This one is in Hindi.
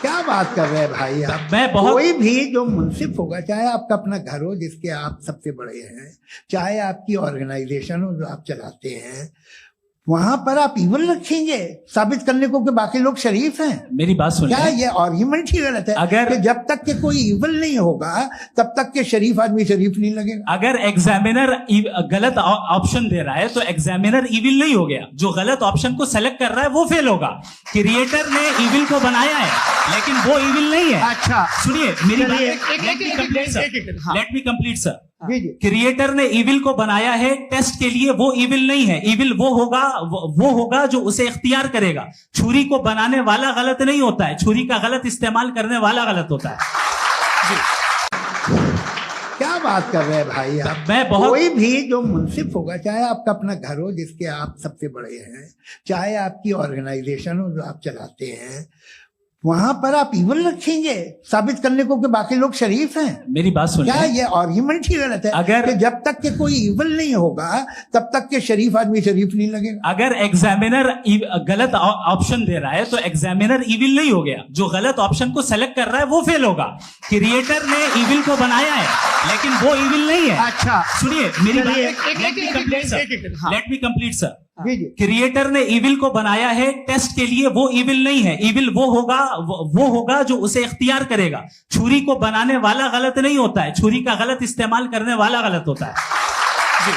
क्या बात कर रहे हैं भाई आप? मैं बहुत कोई भी जो मुंसिफ होगा, चाहे आपका अपना घर हो जिसके आप सबसे बड़े हैं, चाहे आपकी ऑर्गेनाइजेशन हो जो आप चलाते हैं, वहां पर आप इवन रखेंगे साबित करने को कि बाकी लोग शरीफ हैं। मेरी बात सुनिए। क्या ये आर्ग्यूमेंट ही गलत है? अगर कि जब तक के कोई इवन नहीं होगा तब तक के शरीफ आदमी शरीफ नहीं लगेगा। अगर एग्जामिनर गलत ऑप्शन दे रहा है तो एग्जामिनर इविल नहीं हो गया। जो गलत ऑप्शन को सेलेक्ट कर रहा है वो फेल होगा। क्रिएटर ने इविल को बनाया है लेकिन वो इविल नहीं है। अच्छा सुनिए मेरी बात, let me complete sir. Creator ने इविल को बनाया है टेस्ट के लिए, वो इविल नहीं है। इविल वो होगा जो उसे इख्तियार करेगा। छुरी को बनाने वाला गलत नहीं होता है, छुरी का गलत इस्तेमाल करने वाला गलत होता है। क्या बात कर रहे हैं भाई आप? मैं बहुत कोई भी जो मुंसिफ होगा, चाहे आपका अपना घर हो जिसके आप सबसे बड़े हैं, चाहे आपकी ऑर्गेनाइजेशन हो जो आप चलाते हैं, वहां पर आप इवन रखेंगे साबित करने को कि बाकी लोग शरीफ हैं। मेरी बात सुनिए। क्या ये आर्ग्यूमेंट ही गलत है? अगर कि जब तक के कोई इवन नहीं होगा तब तक के शरीफ आदमी शरीफ नहीं लगेगा। अगर एग्जामिनर गलत ऑप्शन दे रहा है तो एग्जामिनर इविल नहीं हो गया। जो गलत ऑप्शन को सेलेक्ट कर रहा है वो फेल होगा। क्रिएटर ने इविल को बनाया है लेकिन वो इविल नहीं है। अच्छा सुनिए मेरी बात, let me complete sir. Creator ने इविल को बनाया है टेस्ट के लिए, वो इविल नहीं है। इविल वो होगा जो उसे इख्तियार करेगा। छुरी को बनाने वाला गलत नहीं होता है, छुरी का गलत इस्तेमाल करने वाला गलत होता है। जी